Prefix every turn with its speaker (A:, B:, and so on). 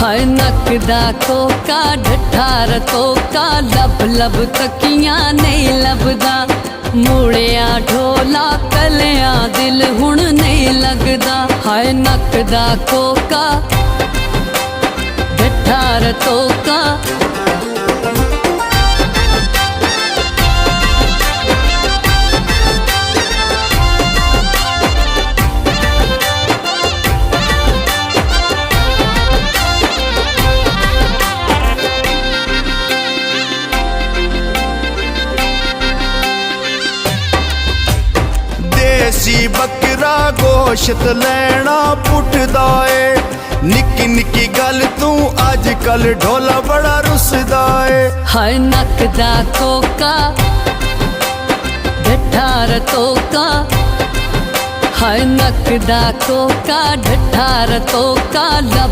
A: हाय नक दा कोका ढठार तोका लब लब तकियां नहीं लभदा मूड़िया ढोला कलिया दिल हुण नहीं लगदा हाय नक दा कोका ढठार तोका
B: देसी बकरा गोश्त लैना पुटदा ए निक्की निक्की गल तू अजकल ढोला बड़ा रुसदा ए
A: हाय नक दा कोका ढठार तोका हाय नक दा कोका ढठार तोका लब